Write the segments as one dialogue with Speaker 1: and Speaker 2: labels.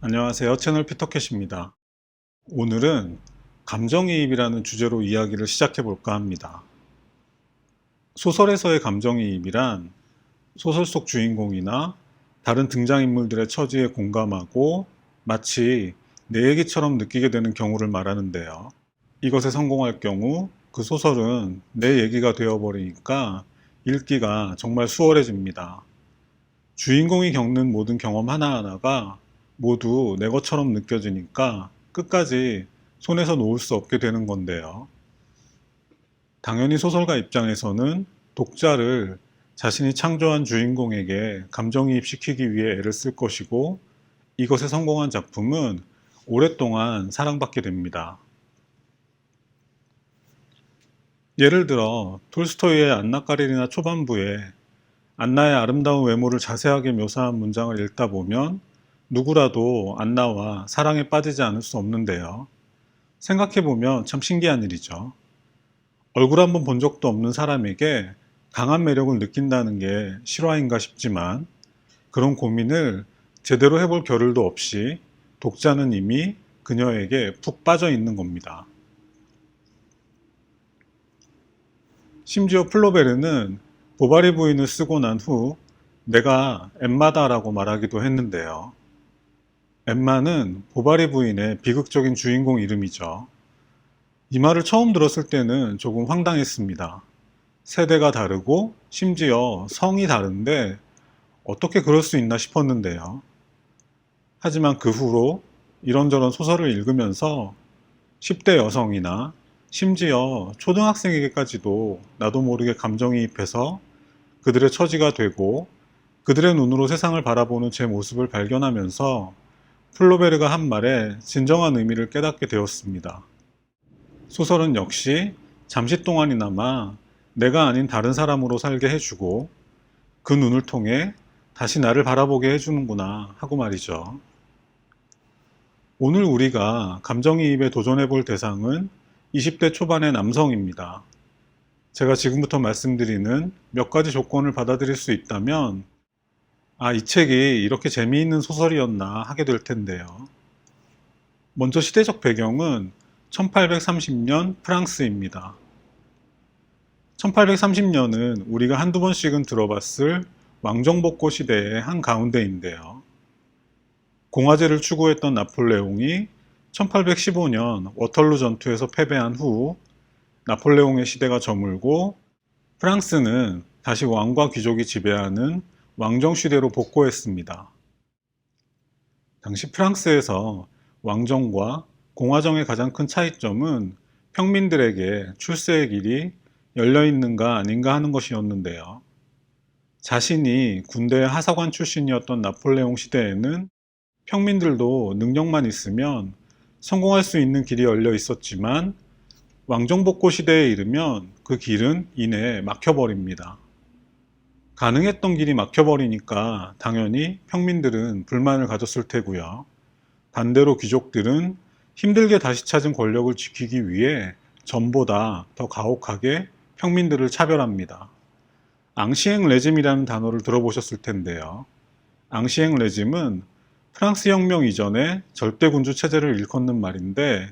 Speaker 1: 안녕하세요. 채널 피터캣입니다. 오늘은 감정이입이라는 주제로 이야기를 시작해 볼까 합니다. 소설에서의 감정이입이란 소설 속 주인공이나 다른 등장인물들의 처지에 공감하고 마치 내 얘기처럼 느끼게 되는 경우를 말하는데요. 이것에 성공할 경우 그 소설은 내 얘기가 되어버리니까 읽기가 정말 수월해집니다. 주인공이 겪는 모든 경험 하나하나가 모두 내 것처럼 느껴지니까 끝까지 손에서 놓을 수 없게 되는 건데요. 당연히 소설가 입장에서는 독자를 자신이 창조한 주인공에게 감정이입시키기 위해 애를 쓸 것이고, 이것에 성공한 작품은 오랫동안 사랑받게 됩니다. 예를 들어 톨스토이의 안나 까리리나 초반부에 안나의 아름다운 외모를 자세하게 묘사한 문장을 읽다 보면 누구라도 안나와 사랑에 빠지지 않을 수 없는데요. 생각해보면 참 신기한 일이죠. 얼굴 한번 본 적도 없는 사람에게 강한 매력을 느낀다는 게 실화인가 싶지만, 그런 고민을 제대로 해볼 겨를도 없이 독자는 이미 그녀에게 푹 빠져 있는 겁니다. 심지어 플로베르는 보바리 부인을 쓰고 난 후 내가 엠마다라고 말하기도 했는데요. 엠마는 보바리 부인의 비극적인 주인공 이름이죠. 이 말을 처음 들었을 때는 조금 황당했습니다. 세대가 다르고 심지어 성이 다른데 어떻게 그럴 수 있나 싶었는데요. 하지만 그 후로 이런저런 소설을 읽으면서 10대 여성이나 심지어 초등학생에게까지도 나도 모르게 감정이입해서 그들의 처지가 되고 그들의 눈으로 세상을 바라보는 제 모습을 발견하면서 플로베르가 한 말에 진정한 의미를 깨닫게 되었습니다. 소설은 역시 잠시 동안이나마 내가 아닌 다른 사람으로 살게 해주고 그 눈을 통해 다시 나를 바라보게 해주는구나 하고 말이죠. 오늘 우리가 감정이입에 도전해 볼 대상은 20대 초반의 남성입니다. 제가 지금부터 말씀드리는 몇 가지 조건을 받아들일 수 있다면 이 책이 이렇게 재미있는 소설이었나 하게 될 텐데요. 먼저 시대적 배경은 1830년 프랑스입니다. 1830년은 우리가 한두 번씩은 들어봤을 왕정복고 시대의 한가운데인데요. 공화제를 추구했던 나폴레옹이 1815년 워털루 전투에서 패배한 후 나폴레옹의 시대가 저물고 프랑스는 다시 왕과 귀족이 지배하는 왕정시대로 복고했습니다. 당시 프랑스에서 왕정과 공화정의 가장 큰 차이점은 평민들에게 출세의 길이 열려있는가 아닌가 하는 것이었는데요. 자신이 군대의 하사관 출신이었던 나폴레옹 시대에는 평민들도 능력만 있으면 성공할 수 있는 길이 열려 있었지만 왕정복고 시대에 이르면 그 길은 이내 막혀버립니다. 가능했던 길이 막혀버리니까 당연히 평민들은 불만을 가졌을 테고요. 반대로 귀족들은 힘들게 다시 찾은 권력을 지키기 위해 전보다 더 가혹하게 평민들을 차별합니다. 앙시행 레짐이라는 단어를 들어보셨을 텐데요. 앙시행 레짐은 프랑스 혁명 이전에 절대군주 체제를 일컫는 말인데,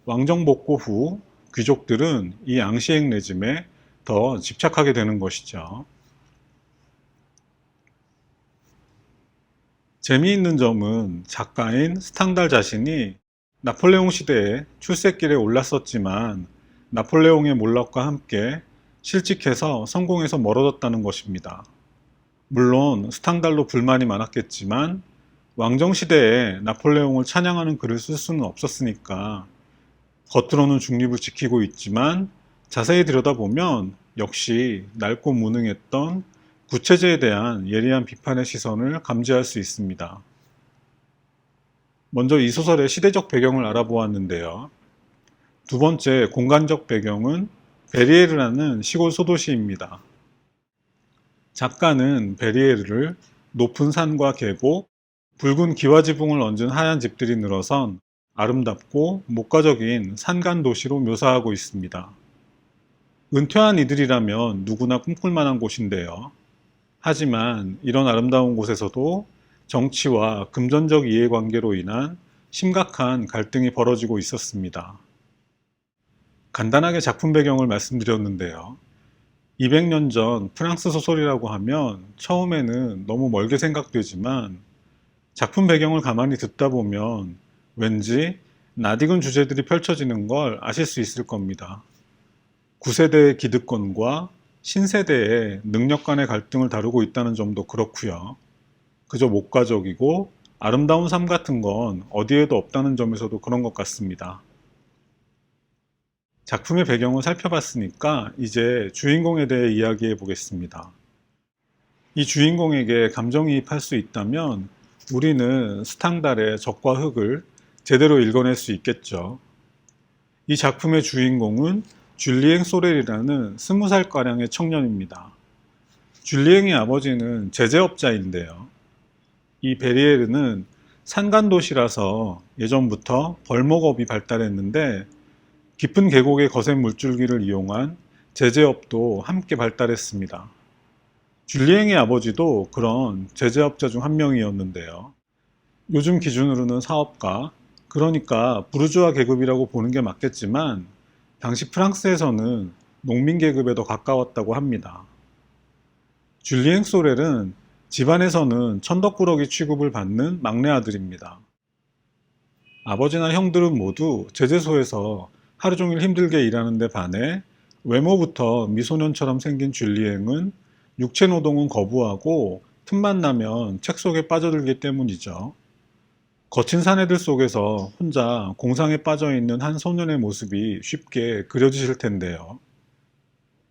Speaker 1: 왕정복고 후 귀족들은 이 앙시행 레짐에 더 집착하게 되는 것이죠. 재미있는 점은 작가인 스탕달 자신이 나폴레옹 시대에 출세길에 올랐었지만 나폴레옹의 몰락과 함께 실직해서 성공에서 멀어졌다는 것입니다. 물론 스탕달도 불만이 많았겠지만 왕정시대에 나폴레옹을 찬양하는 글을 쓸 수는 없었으니까 겉으로는 중립을 지키고 있지만 자세히 들여다보면 역시 넓고 무능했던 구체제에 대한 예리한 비판의 시선을 감지할 수 있습니다. 먼저 이 소설의 시대적 배경을 알아보았는데요. 두 번째 공간적 배경은 베리에르라는 시골 소도시입니다. 작가는 베리에르를 높은 산과 계곡, 붉은 기와지붕을 얹은 하얀 집들이 늘어선 아름답고 목가적인 산간 도시로 묘사하고 있습니다. 은퇴한 이들이라면 누구나 꿈꿀 만한 곳인데요. 하지만 이런 아름다운 곳에서도 정치와 금전적 이해관계로 인한 심각한 갈등이 벌어지고 있었습니다. 간단하게 작품 배경을 말씀드렸는데요. 200년 전 프랑스 소설이라고 하면 처음에는 너무 멀게 생각되지만 작품 배경을 가만히 듣다 보면 왠지 낯익은 주제들이 펼쳐지는 걸 아실 수 있을 겁니다. 9세대의 기득권과 신세대의 능력 간의 갈등을 다루고 있다는 점도 그렇고요. 그저 목가적이고 아름다운 삶 같은 건 어디에도 없다는 점에서도 그런 것 같습니다. 작품의 배경을 살펴봤으니까 이제 주인공에 대해 이야기해 보겠습니다. 이 주인공에게 감정이입할 수 있다면 우리는 스탕달의 적과 흑을 제대로 읽어낼 수 있겠죠. 이 작품의 주인공은 줄리엥 소렐이라는 20살가량의 청년입니다. 줄리엥의 아버지는 제재업자인데요. 이 베리에르는 산간도시라서 예전부터 벌목업이 발달했는데 깊은 계곡의 거센 물줄기를 이용한 제재업도 함께 발달했습니다. 줄리엥의 아버지도 그런 제재업자 중 한 명이었는데요. 요즘 기준으로는 사업가, 그러니까 부르주아 계급이라고 보는 게 맞겠지만 당시 프랑스에서는 농민 계급에 더 가까웠다고 합니다. 줄리엥 소렐은 집안에서는 천덕꾸러기 취급을 받는 막내 아들입니다. 아버지나 형들은 모두 제재소에서 하루 종일 힘들게 일하는 데 반해 외모부터 미소년처럼 생긴 줄리엥은 육체 노동은 거부하고 틈만 나면 책 속에 빠져들기 때문이죠. 거친 사내들 속에서 혼자 공상에 빠져 있는 한 소년의 모습이 쉽게 그려지실 텐데요.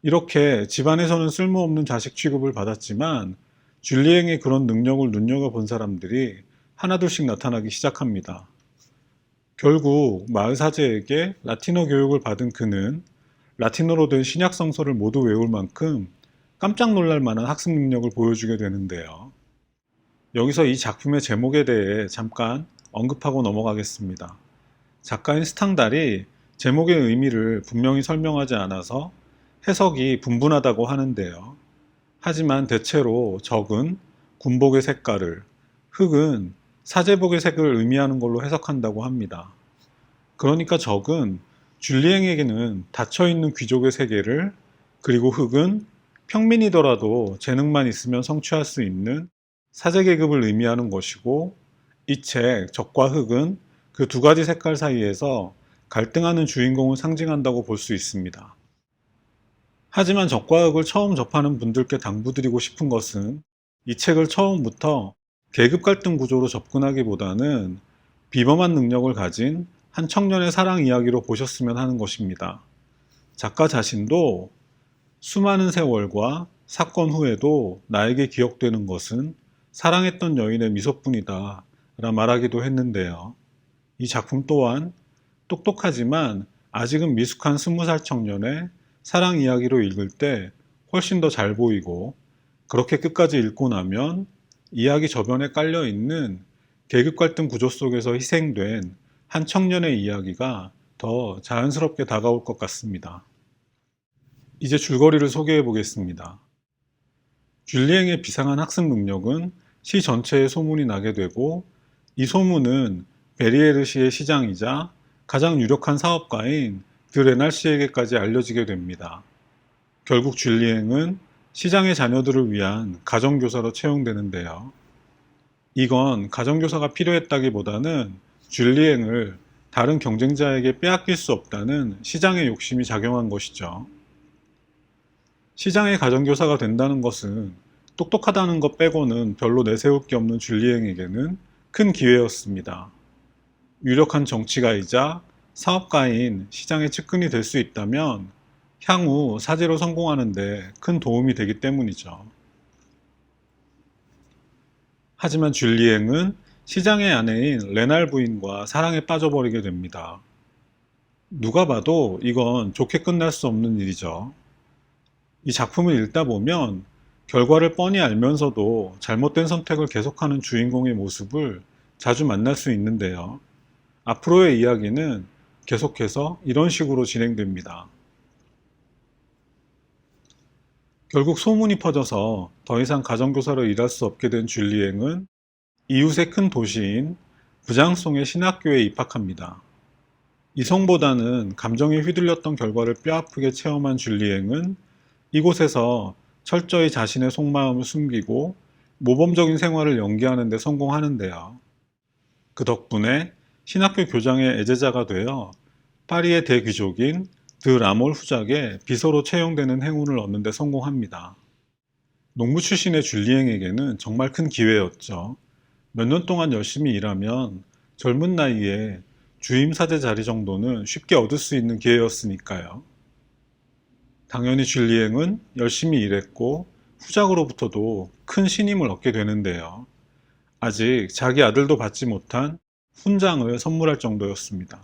Speaker 1: 이렇게 집안에서는 쓸모없는 자식 취급을 받았지만 줄리엥의 그런 능력을 눈여겨본 사람들이 하나둘씩 나타나기 시작합니다. 결국 마을 사제에게 라틴어 교육을 받은 그는 라틴어로 된 신약 성서를 모두 외울 만큼 깜짝 놀랄 만한 학습 능력을 보여주게 되는데요. 여기서 이 작품의 제목에 대해 잠깐 언급하고 넘어가겠습니다. 작가인 스탕달이 제목의 의미를 분명히 설명하지 않아서 해석이 분분하다고 하는데요. 하지만 대체로 적은 군복의 색깔을, 흑은 사제복의 색을 의미하는 걸로 해석한다고 합니다. 그러니까 적은 줄리엥에게는 닫혀있는 귀족의 세계를, 그리고 흑은 평민이더라도 재능만 있으면 성취할 수 있는 사제 계급을 의미하는 것이고, 이 책 적과 흑은 그 두 가지 색깔 사이에서 갈등하는 주인공을 상징한다고 볼 수 있습니다. 하지만 적과 흑을 처음 접하는 분들께 당부드리고 싶은 것은 이 책을 처음부터 계급 갈등 구조로 접근하기보다는 비범한 능력을 가진 한 청년의 사랑 이야기로 보셨으면 하는 것입니다. 작가 자신도 수많은 세월과 사건 후에도 나에게 기억되는 것은 사랑했던 여인의 미소뿐이다 라 말하기도 했는데요. 이 작품 또한 똑똑하지만 아직은 미숙한 20살 청년의 사랑 이야기로 읽을 때 훨씬 더 잘 보이고, 그렇게 끝까지 읽고 나면 이야기 저변에 깔려 있는 계급 갈등 구조 속에서 희생된 한 청년의 이야기가 더 자연스럽게 다가올 것 같습니다. 이제 줄거리를 소개해 보겠습니다. 줄리엥의 비상한 학습 능력은 시 전체에 소문이 나게 되고, 이 소문은 베리에르 시의 시장이자 가장 유력한 사업가인 드레날 씨에게까지 알려지게 됩니다. 결국 줄리엥은 시장의 자녀들을 위한 가정교사로 채용되는데요. 이건 가정교사가 필요했다기보다는 줄리엥을 다른 경쟁자에게 빼앗길 수 없다는 시장의 욕심이 작용한 것이죠. 시장의 가정교사가 된다는 것은 똑똑하다는 것 빼고는 별로 내세울 게 없는 줄리엥에게는 큰 기회였습니다. 유력한 정치가이자 사업가인 시장의 측근이 될 수 있다면 향후 사제로 성공하는 데 큰 도움이 되기 때문이죠. 하지만 줄리엥은 시장의 아내인 레날 부인과 사랑에 빠져버리게 됩니다. 누가 봐도 이건 좋게 끝날 수 없는 일이죠. 이 작품을 읽다 보면 결과를 뻔히 알면서도 잘못된 선택을 계속하는 주인공의 모습을 자주 만날 수 있는데요. 앞으로의 이야기는 계속해서 이런 식으로 진행됩니다. 결국 소문이 퍼져서 더 이상 가정교사로 일할 수 없게 된 줄리엥은 이웃의 큰 도시인 부장송의 신학교에 입학합니다. 이성보다는 감정에 휘둘렸던 결과를 뼈아프게 체험한 줄리앵은 이곳에서 철저히 자신의 속마음을 숨기고 모범적인 생활을 연기하는 데 성공하는데요. 그 덕분에 신학교 교장의 애제자가 되어 파리의 대귀족인 드 라몰 후작의 비서로 채용되는 행운을 얻는 데 성공합니다. 농부 출신의 줄리앵에게는 정말 큰 기회였죠. 몇 년 동안 열심히 일하면 젊은 나이에 주임 사제 자리 정도는 쉽게 얻을 수 있는 기회였으니까요. 당연히 줄리앵은 열심히 일했고 후작으로부터도 큰 신임을 얻게 되는데요. 아직 자기 아들도 받지 못한 훈장을 선물할 정도였습니다.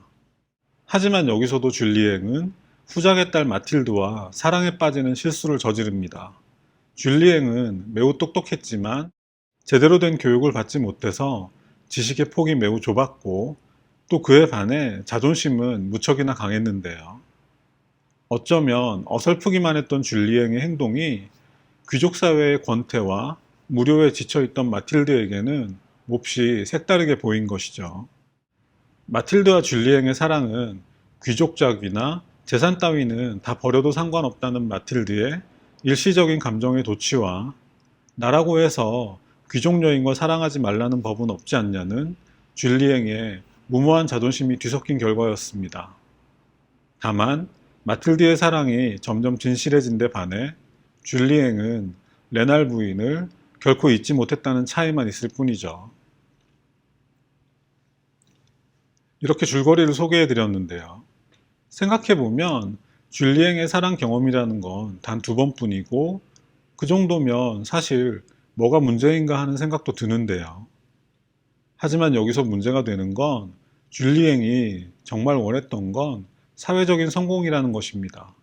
Speaker 1: 하지만 여기서도 줄리앵은 후작의 딸 마틸드와 사랑에 빠지는 실수를 저지릅니다. 줄리앵은 매우 똑똑했지만 제대로 된 교육을 받지 못해서 지식의 폭이 매우 좁았고 또 그에 반해 자존심은 무척이나 강했는데요. 어쩌면 어설프기만 했던 줄리앵의 행동이 귀족 사회의 권태와 무료에 지쳐있던 마틸드에게는 몹시 색다르게 보인 것이죠. 마틸드와 줄리앵의 사랑은 귀족작이나 재산 따위는 다 버려도 상관없다는 마틸드의 일시적인 감정의 도취와 나라고 해서 귀족 여인과 사랑하지 말라는 법은 없지 않냐는 줄리앵의 무모한 자존심이 뒤섞인 결과였습니다. 다만 마틸드의 사랑이 점점 진실해진 데 반해 줄리앵은 레날 부인을 결코 잊지 못했다는 차이만 있을 뿐이죠. 이렇게 줄거리를 소개해 드렸는데요. 생각해보면 줄리앵의 사랑 경험이라는 건 단 2번뿐이고 그 정도면 사실 뭐가 문제인가 하는 생각도 드는데요. 하지만 여기서 문제가 되는 건 줄리앵이 정말 원했던 건 사회적인 성공이라는 것입니다.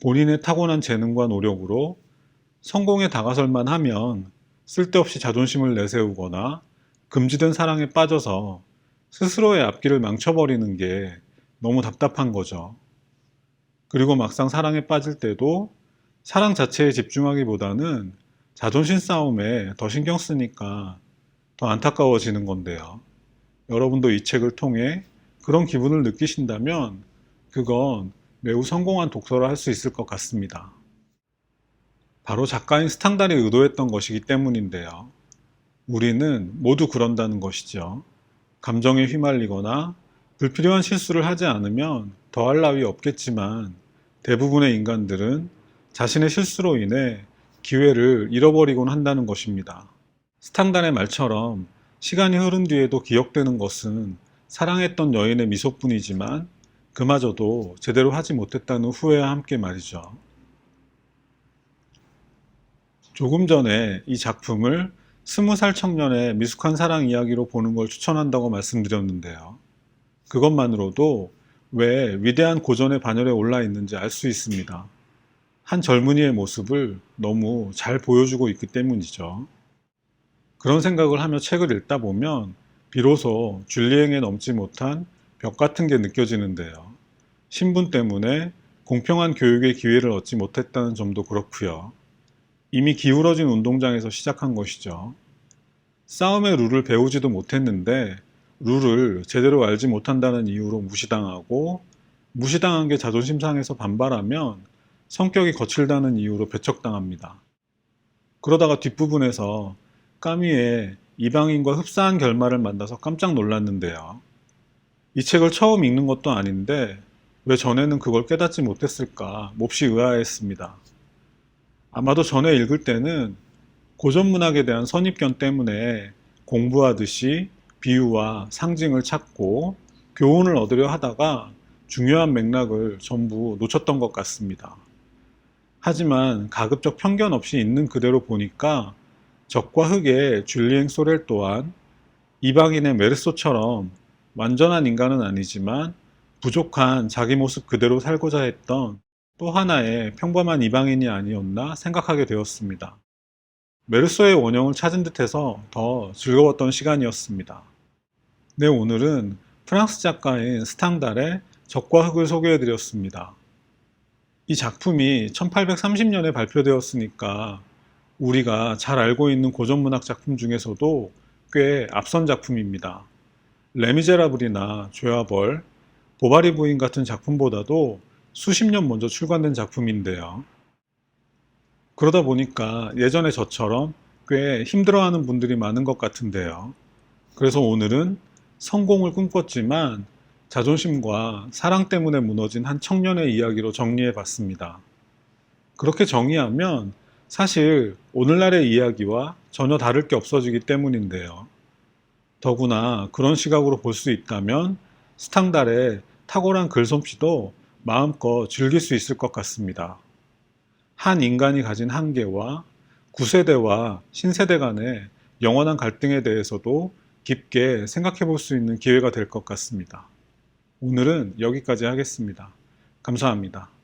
Speaker 1: 본인의 타고난 재능과 노력으로 성공에 다가설만 하면 쓸데없이 자존심을 내세우거나 금지된 사랑에 빠져서 스스로의 앞길을 망쳐버리는 게 너무 답답한 거죠. 그리고 막상 사랑에 빠질 때도 사랑 자체에 집중하기보다는 자존심 싸움에 더 신경 쓰니까 더 안타까워지는 건데요. 여러분도 이 책을 통해 그런 기분을 느끼신다면 그건 매우 성공한 독서를 할 수 있을 것 같습니다. 바로 작가인 스탕달이 의도했던 것이기 때문인데요. 우리는 모두 그런다는 것이죠. 감정에 휘말리거나 불필요한 실수를 하지 않으면 더할 나위 없겠지만 대부분의 인간들은 자신의 실수로 인해 기회를 잃어버리곤 한다는 것입니다. 스탕달의 말처럼 시간이 흐른 뒤에도 기억되는 것은 사랑했던 여인의 미소뿐이지만 그마저도 제대로 하지 못했다는 후회와 함께 말이죠. 조금 전에 이 작품을 20살 청년의 미숙한 사랑 이야기로 보는 걸 추천한다고 말씀드렸는데요. 그것만으로도 왜 위대한 고전의 반열에 올라 있는지 알 수 있습니다. 한 젊은이의 모습을 너무 잘 보여주고 있기 때문이죠. 그런 생각을 하며 책을 읽다 보면 비로소 줄리앵에 넘지 못한 벽 같은 게 느껴지는데요. 신분 때문에 공평한 교육의 기회를 얻지 못했다는 점도 그렇고요. 이미 기울어진 운동장에서 시작한 것이죠. 싸움의 룰을 배우지도 못했는데 룰을 제대로 알지 못한다는 이유로 무시당하고 무시당한 게 자존심 상해서 반발하면 성격이 거칠다는 이유로 배척당합니다. 그러다가 뒷부분에서 까미의 이방인과 흡사한 결말을 만나서 깜짝 놀랐는데요. 이 책을 처음 읽는 것도 아닌데 왜 전에는 그걸 깨닫지 못했을까 몹시 의아했습니다. 아마도 전에 읽을 때는 고전문학에 대한 선입견 때문에 공부하듯이 비유와 상징을 찾고 교훈을 얻으려 하다가 중요한 맥락을 전부 놓쳤던 것 같습니다. 하지만 가급적 편견 없이 있는 그대로 보니까 적과 흑의 줄리앵 소렐 또한 이방인의 메르소처럼 완전한 인간은 아니지만 부족한 자기 모습 그대로 살고자 했던 또 하나의 평범한 이방인이 아니었나 생각하게 되었습니다. 메르소의 원형을 찾은 듯해서 더 즐거웠던 시간이었습니다. 네, 오늘은 프랑스 작가인 스탕달의 적과 흑을 소개해드렸습니다. 이 작품이 1830년에 발표되었으니까 우리가 잘 알고 있는 고전문학 작품 중에서도 꽤 앞선 작품입니다. 레미제라블이나 죄와벌, 보바리 부인 같은 작품보다도 수십 년 먼저 출간된 작품인데요. 그러다 보니까 예전에 저처럼 꽤 힘들어하는 분들이 많은 것 같은데요. 그래서 오늘은 성공을 꿈꿨지만 자존심과 사랑 때문에 무너진 한 청년의 이야기로 정리해 봤습니다. 그렇게 정의하면 사실 오늘날의 이야기와 전혀 다를 게 없어지기 때문인데요. 더구나 그런 시각으로 볼 수 있다면 스탕달의 탁월한 글솜씨도 마음껏 즐길 수 있을 것 같습니다. 한 인간이 가진 한계와 구세대와 신세대 간의 영원한 갈등에 대해서도 깊게 생각해 볼 수 있는 기회가 될 것 같습니다. 오늘은 여기까지 하겠습니다. 감사합니다.